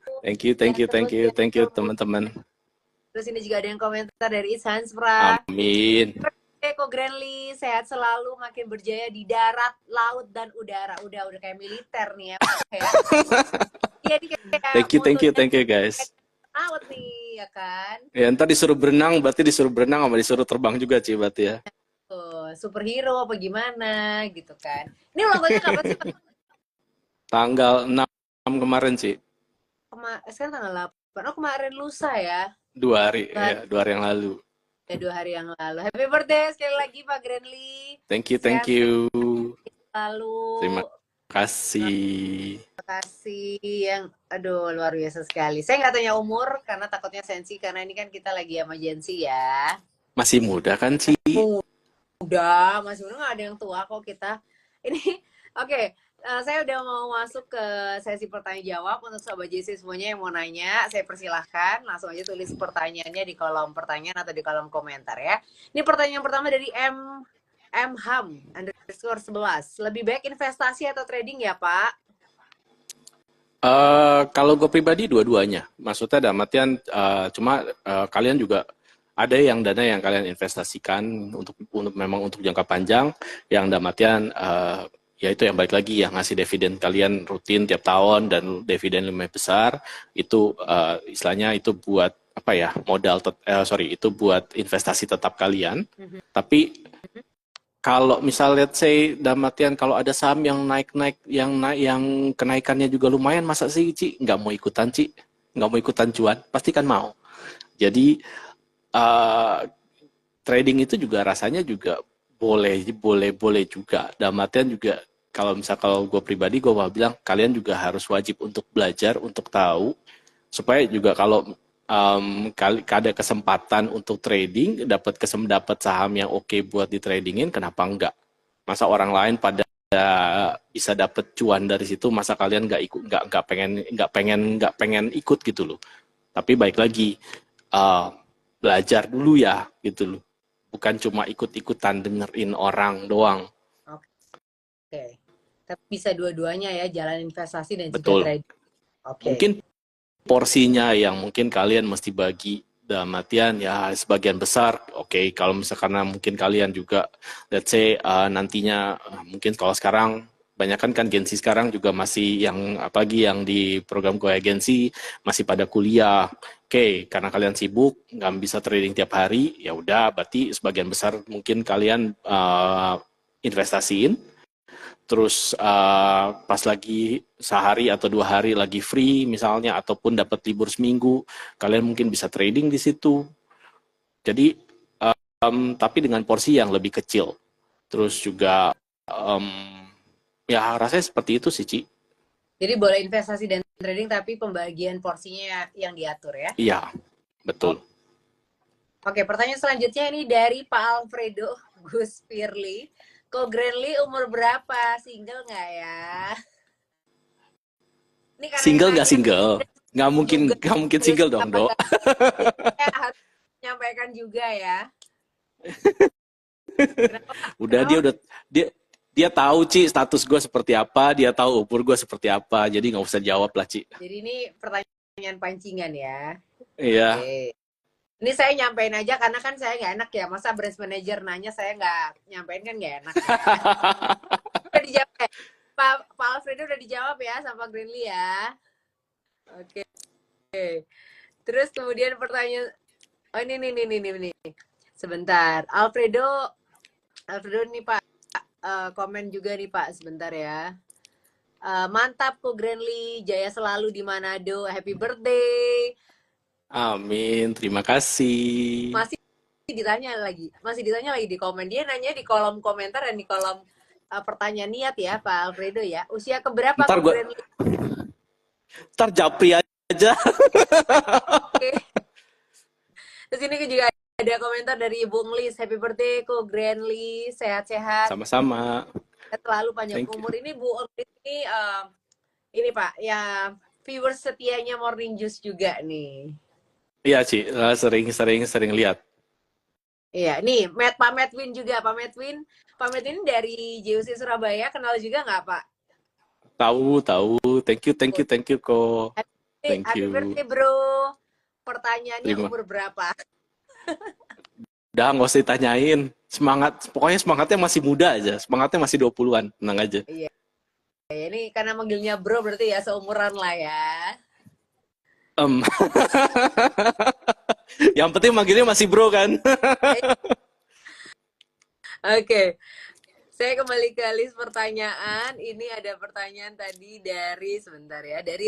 teman-teman. Terus ini juga ada yang komentar dari Ishans Pra. Amin. Ko Granly sehat selalu, makin berjaya di darat, laut dan udara. Udah kayak militer nih ya. Thank you guys. Laut nih ya kan. Ya ntar disuruh berenang sama disuruh terbang juga Ci berarti ya. Superhero apa gimana gitu kan. Ini logonya kapan sih? Tanggal 6 kemarin sih. Sekarang tanggal 8. Oh kemarin lusa ya. 2 hari yang lalu. Ya 2 hari yang lalu. Happy birthday sekali lagi Pak Granly. Thank you. Lalu. Terima kasih. Terima kasih yang luar biasa sekali. Saya nggak tanya umur karena takutnya sensi karena ini kan kita lagi emergency ya. Masih muda kan sih? Udah, masih muda, nggak ada yang tua kok kita. Ini oke. Saya udah mau masuk ke sesi pertanyaan jawab untuk Sobat JC semuanya yang mau nanya. Saya persilahkan langsung aja tulis pertanyaannya di kolom pertanyaan atau di kolom komentar ya. Ini pertanyaan pertama dari mham underscore 11. Lebih baik investasi atau trading ya Pak? Kalau gue pribadi dua-duanya. Maksudnya dalam artian cuma kalian juga ada yang dana yang kalian investasikan untuk memang untuk jangka panjang, yang dalam artian ya itu yang balik lagi yang ngasih dividen kalian rutin tiap tahun dan dividen lebih besar itu istilahnya itu buat apa ya modal itu buat investasi tetap kalian. Tapi kalau misal let's say dalam artian kalau ada saham yang naik yang kenaikannya juga lumayan, masa sih Ci nggak mau ikutan Ci, nggak mau ikutan cuan, pasti kan mau. Jadi trading itu juga rasanya juga boleh juga. Dalam artian juga kalau gue pribadi gue mau bilang kalian juga harus wajib untuk belajar untuk tahu supaya juga kalau ada kesempatan untuk trading dapat saham yang oke buat di tradingin, kenapa enggak? Masa orang lain pada bisa dapat cuan dari situ, masa kalian nggak pengen ikut gitu loh. Tapi baik lagi belajar dulu ya gitu loh. Bukan cuma ikut-ikutan dengerin orang doang. Oke. Tapi bisa dua-duanya ya, jalan investasi dan Betul. juga trading. Okay. Mungkin porsinya yang mungkin kalian mesti bagi dalam artian ya sebagian besar. Oke, kalau misalkan mungkin kalian juga let's say nantinya mungkin kalau sekarang banyak kan Gensi sekarang juga masih yang apalagi yang di program Go Agency masih pada kuliah. Oke, karena kalian sibuk nggak bisa trading tiap hari, ya udah berarti sebagian besar mungkin kalian investasiin. Terus pas lagi sehari atau 2 hari lagi free misalnya ataupun dapat libur seminggu, kalian mungkin bisa trading di situ. Jadi tapi dengan porsi yang lebih kecil. Terus juga ya rasanya seperti itu sih Ci. Jadi boleh investasi dan trading tapi pembagian porsinya yang diatur ya? Iya, betul. Oke, pertanyaan selanjutnya ini dari Pak Alfredo Gus Firly. Ko Grandly umur berapa? Single nggak ya? Ini karena yang Single nggak nanya single? juga Nggak mungkin serius single dong, apa Dok. enggak. Jadi saya harus menyampaikan juga ya. Kenapa Pak? Udah Kenapa? dia dia tahu Ci status gue seperti apa, dia tahu umur gue seperti apa, jadi nggak usah jawab lah Ci. Jadi ini pertanyaan pancingan ya. Iya. Oke. Ini saya nyampein aja karena kan saya nggak enak ya. Masa branch manager nanya saya nggak nyampein kan nggak enak ya. Udah dijawab ya? Pak Alfredo udah dijawab ya sama Greenly ya. Oke. Terus kemudian pertanyaan, oh ini. Sebentar. Alfredo nih Pak, komen juga nih Pak, sebentar ya. Mantap kok Grandly, jaya selalu di Manado, happy birthday. Amin, terima kasih. Masih ditanya lagi di komen. Dia nanya di kolom komentar dan di kolom pertanyaan niat ya Pak Alfredo ya. Usia keberapa Ntar kok gue, Grandly? ntar japri aja. Oke. Terus ini juga ada komentar dari Ibu Nglis, happy birthday kok Grandly, sehat-sehat. Sama-sama. Selalu panjang Thank you. umur. Ini Bu Nglis ini Pak, ya viewers setianya Morning Juice juga nih. Iya Ci, sering lihat. Iya, nih Pak Medwin juga, Pak Medwin dari JUC Surabaya, kenal juga nggak Pak? Tahu. Thank you kok. Thank Happy you. birthday bro. Pertanyaannya Terima. umur berapa? Udah nggak usah ditanyain. Pokoknya semangatnya masih muda aja. Semangatnya masih 20-an, tenang aja. Iya, ini karena manggilnya bro berarti ya seumuran lah ya. Yang penting manggilnya masih bro kan. Oke. Saya kembali ke list pertanyaan. Ini ada pertanyaan tadi dari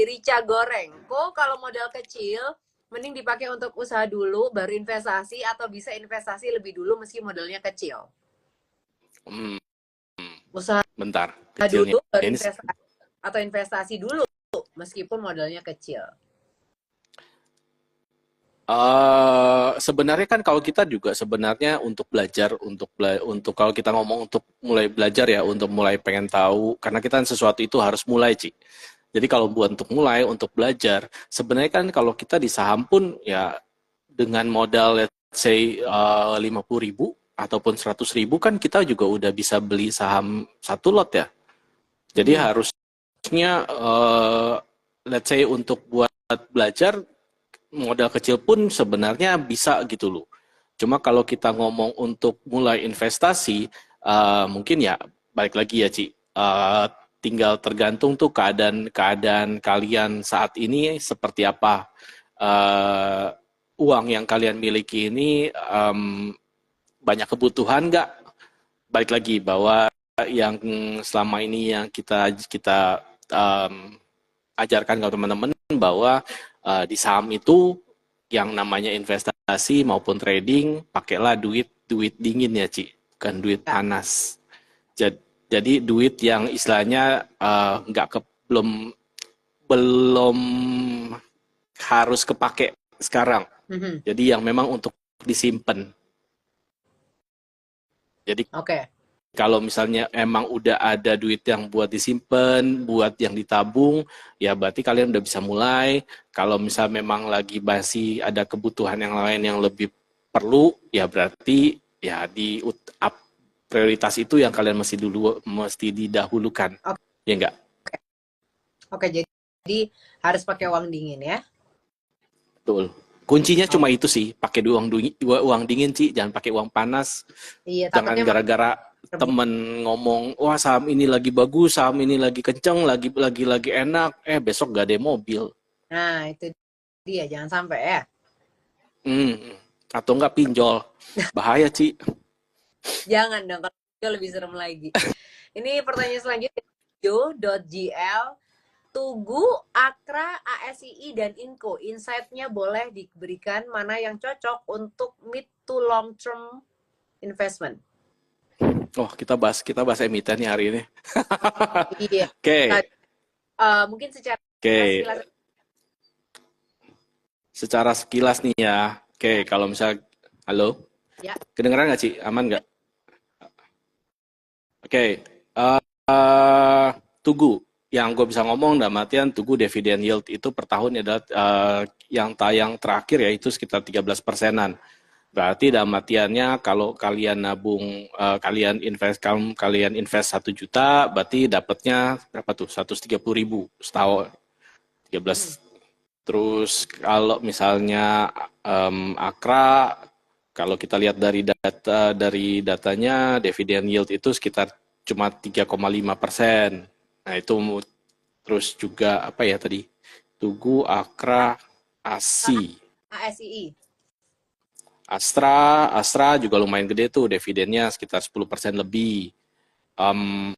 Rica Goreng. Kok kalau modal kecil mending dipakai untuk usaha dulu baru investasi atau bisa investasi lebih dulu meski modalnya kecil? Usaha Bentar, kecilnya. dulu baru Ini investasi atau investasi dulu meskipun modalnya kecil. Sebenarnya kan kalau kita juga sebenarnya untuk belajar, untuk kalau kita ngomong untuk mulai belajar ya, untuk mulai pengen tahu, karena kita kan sesuatu itu harus mulai, Ci. Jadi kalau buat untuk belajar, sebenarnya kan kalau kita di saham pun ya dengan modal let's say 50.000 ataupun 100.000 kan kita juga udah bisa beli saham satu lot ya. Jadi harusnya let's say untuk buat belajar modal kecil pun sebenarnya bisa gitu loh. Cuma kalau kita ngomong untuk mulai investasi, mungkin ya balik lagi ya Ci, tinggal tergantung tuh keadaan kalian saat ini seperti apa. Uang yang kalian miliki ini banyak kebutuhan nggak? Balik lagi bahwa yang selama ini yang kita ajarkan ke teman-teman bahwa di saham itu yang namanya investasi maupun trading pakailah duit dingin ya Ci, bukan duit panas. Jadi duit yang istilahnya belum harus kepake sekarang. Jadi yang memang untuk disimpan. Jadi kalau misalnya emang udah ada duit yang buat disimpan, buat yang ditabung, ya berarti kalian udah bisa mulai. Kalau misal memang lagi masih ada kebutuhan yang lain yang lebih perlu, ya berarti ya prioritas itu yang kalian mesti didahulukan. Ya enggak? Oke, jadi harus pakai uang dingin ya? Betul. Kuncinya cuma itu sih, pakai uang dingin sih, jangan pakai uang panas. Iya, jangan gara-gara temen ngomong, wah saham ini lagi bagus, saham ini lagi kenceng, lagi enak, besok gak ada mobil. Nah, itu dia, jangan sampai ya. Atau enggak pinjol. Bahaya, Ci. Jangan dong, kalau lebih serem lagi. Ini pertanyaan selanjutnya, jo.gl, Tugu, Akra, ASII, dan Inco. Insight-nya boleh diberikan mana yang cocok untuk mid to long term investment. Oh, kita bahas emiten nih hari ini. Iya. Oke. Mungkin sekilas. Secara sekilas nih ya. Oke, kalau misal halo? Ya. Kedengeran nggak, Ci? Aman nggak? Oke, eh, Tugu. Yang gue bisa ngomong dalam artian Tugu dividend yield itu per tahun adalah yang tayang terakhir yaitu sekitar 13%-an. Berarti dalam artiannya kalau kalian nabung, kalian invest 1 juta, berarti dapatnya berapa tuh? 130.000 setahun, 13. Terus kalau misalnya Akra, kalau kita lihat dari datanya, dividen yield itu sekitar cuma 3,5%. Nah itu terus juga apa ya tadi? Tugu, Akra, ASI. ASII. Astra juga lumayan gede tuh, dividennya sekitar 10% lebih. Um,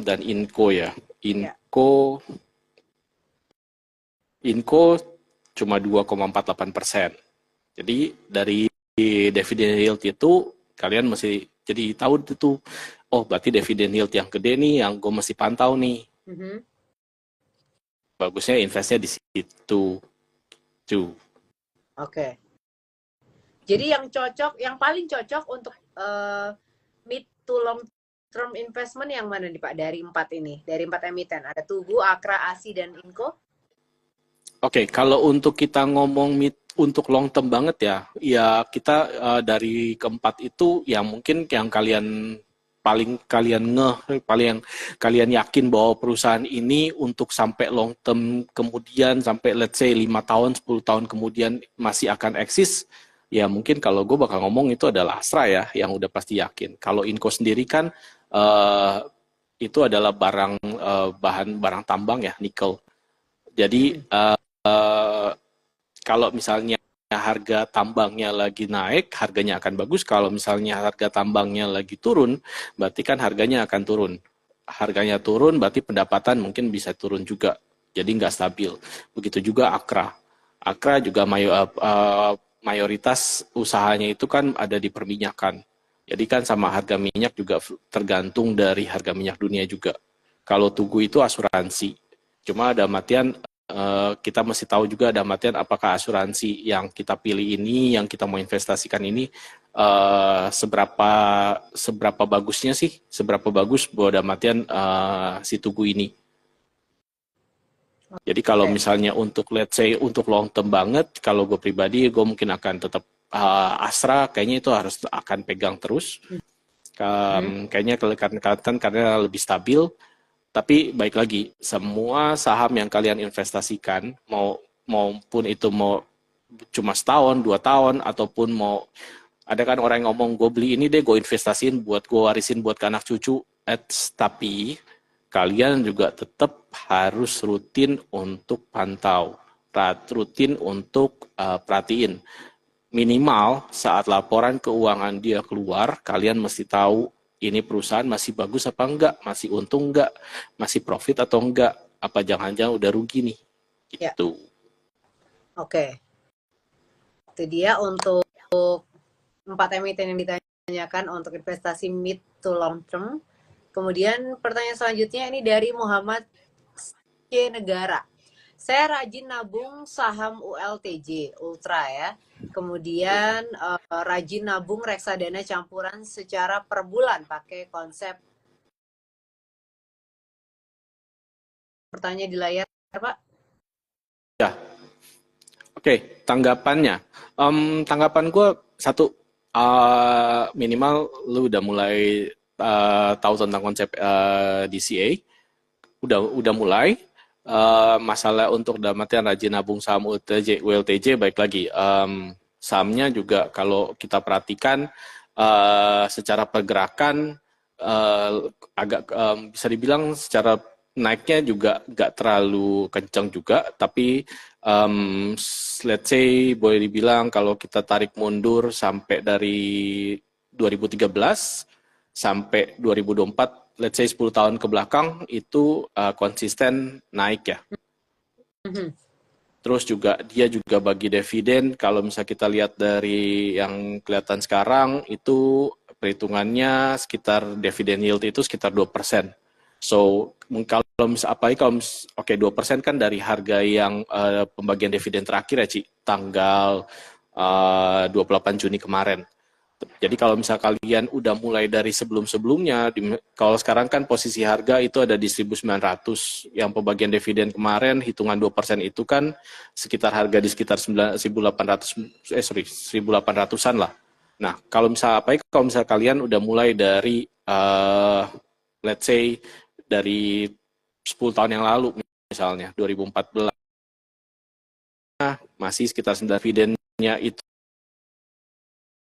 dan Inco ya. Ya. Inco cuma 2,48%. Jadi dari dividen yield itu kalian mesti jadi tahu itu, oh berarti dividen yield yang gede nih yang gue mesti pantau nih. Bagusnya investnya di situ. Tuh. Oke. Jadi yang paling cocok untuk mid to long term investment yang mana nih Pak dari 4 ini? Dari 4 emiten. Ada Tugu, Akra, ASI, dan Inco? Oke, kalau untuk kita ngomong untuk long term banget ya kita dari keempat itu yang mungkin yang paling kalian yakin bahwa perusahaan ini untuk sampai long term kemudian sampai let's say 5 tahun, 10 tahun kemudian masih akan eksis, ya mungkin kalau gue bakal ngomong itu adalah Astra ya, yang udah pasti yakin. Kalau Inco sendiri kan itu adalah barang tambang ya, nikel. Jadi kalau misalnya harga tambangnya lagi naik, harganya akan bagus. Kalau misalnya harga tambangnya lagi turun, berarti kan harganya akan turun. Harganya turun, berarti pendapatan mungkin bisa turun juga. Jadi nggak stabil. Begitu juga Akra. Akra juga mayoritas usahanya itu kan ada di perminyakan. Jadi kan sama harga minyak juga tergantung dari harga minyak dunia juga. Kalau Tugu itu asuransi. Cuma ada matian kita mesti tahu juga ada matian apakah asuransi yang kita pilih ini, yang kita mau investasikan ini seberapa bagusnya sih, seberapa bagus buat matian si Tugu ini. Jadi kalau misalnya untuk let's say untuk long term banget, kalau gue pribadi gue mungkin akan tetap Astra, kayaknya itu harus akan pegang terus. Kayaknya kelihatan karena lebih stabil. Tapi baik lagi, semua saham yang kalian investasikan, maupun itu mau cuma setahun, 2 tahun, ataupun mau ada kan orang yang ngomong gue beli ini deh, gue investasiin buat gue warisin buat ke anak cucu. Tapi kalian juga tetap harus rutin untuk pantau, rutin untuk perhatiin. Minimal saat laporan keuangan dia keluar, kalian mesti tahu ini perusahaan masih bagus apa enggak, masih untung enggak, masih profit atau enggak, apa jangan-jangan udah rugi nih, gitu. Oke. Itu dia untuk 4 emiten yang ditanyakan untuk investasi mid to long term. Kemudian pertanyaan selanjutnya ini dari Muhammad C. Negara. Saya rajin nabung saham ULTJ, Ultra ya. Kemudian rajin nabung reksadana campuran secara per bulan pakai konsep. Pertanyaan di layar, Pak. Ya, oke, tanggapannya. Tanggapan gue satu, minimal lu udah mulai tahu tentang konsep DCA, udah mulai. Masalah untuk dalam artian rajin nabung saham ULTJ baik lagi. Sahamnya juga kalau kita perhatikan secara pergerakan agak bisa dibilang secara naiknya juga nggak terlalu kencang juga, tapi let's say boleh dibilang kalau kita tarik mundur sampai dari 2013 sampai 2024, let's say 10 tahun ke belakang itu konsisten naik ya. Terus juga dia juga bagi dividen, kalau misalnya kita lihat dari yang kelihatan sekarang itu perhitungannya sekitar dividen yield itu sekitar 2%. So kalau misalnya oke 2% kan dari harga yang pembagian dividen terakhir ya Ci, tanggal 28 Juni kemarin. Jadi kalau misal kalian udah mulai dari sebelum-sebelumnya, kalau sekarang kan posisi harga itu ada di 1.900, yang pembagian dividen kemarin hitungan 2% itu kan sekitar harga di sekitar 1.800, 1.800-an lah. Nah, kalau misal kalau misal kalian udah mulai dari let's say dari 10 tahun yang lalu misalnya 2014, masih sekitar 9 dividennya itu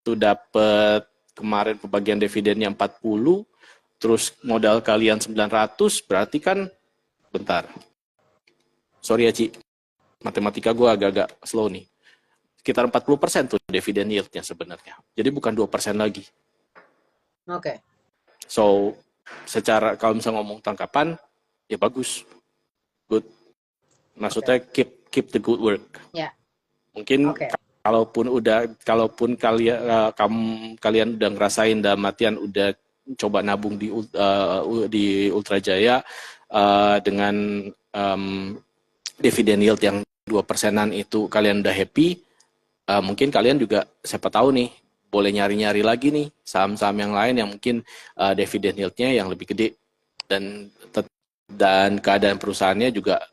dapat kemarin pembagian dividennya 40, terus modal kalian 900, berarti kan, bentar, sorry ya Ci, matematika gue agak-agak slow nih, sekitar 40% tuh dividen yieldnya sebenarnya, jadi bukan 2% lagi. Oke. So, secara kalau misalnya ngomong tangkapan, ya bagus, good, maksudnya keep the good work. Ya. Mungkin kalaupun kalian udah ngerasain dalam artian udah coba nabung di Ultra Jaya dengan dividen yield yang 2%-an itu kalian udah happy, mungkin kalian juga siapa tahu nih boleh nyari-nyari lagi nih saham-saham yang lain yang mungkin dividen yield-nya yang lebih gede dan keadaan perusahaannya juga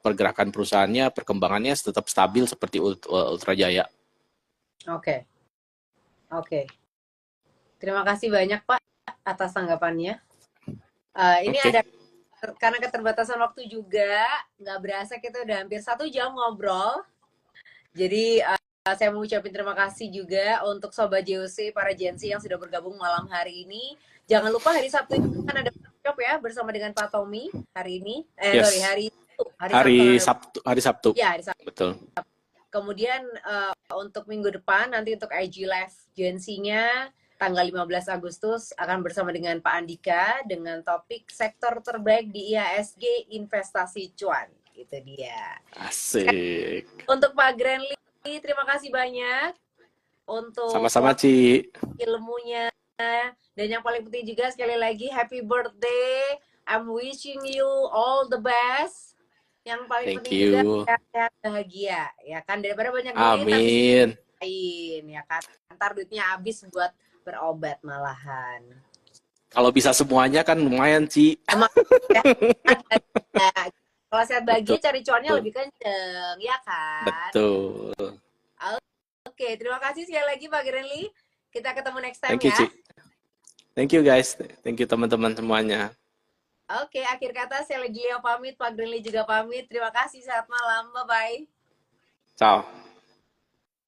pergerakan perusahaannya, perkembangannya tetap stabil seperti Ultra Jaya. Oke. Terima kasih banyak Pak atas tanggapannya. Ini ada karena keterbatasan waktu juga, nggak berasa kita udah hampir 1 jam ngobrol. Jadi saya mau ucapin terima kasih juga untuk Sobat JOC, para Gensi yang sudah bergabung malam hari ini. Jangan lupa hari Sabtu ini kan ada workshop ya bersama dengan Pak Tommy hari ini. Yes. Hari Sabtu. Ya, hari Sabtu. Betul. Kemudian untuk minggu depan nanti untuk IG Live Gensi-nya tanggal 15 Agustus akan bersama dengan Pak Andika dengan topik sektor terbaik di IHSG investasi cuan. Itu dia. Asik. Untuk Pak Granly, terima kasih banyak untuk sama-sama Ci, ilmunya, dan yang paling penting juga sekali lagi happy birthday. I'm wishing you all the best. Yang paling penting juga sehat bahagia ya kan, daripada banyak duit amin tapi ya kan ntar duitnya habis buat berobat malahan. Kalau bisa semuanya kan lumayan Ci. Kalau sehat bahagia cari cuannya lebih kenceng ya kan. Betul. Oke, terima kasih sekali lagi Pak Granly. Kita ketemu next time. Thank you, ya. Ci. Thank you guys. Thank you teman-teman semuanya. Oke, akhir kata saya Leo pamit, Pak Granly juga pamit. Terima kasih, selamat malam. Bye-bye. Ciao.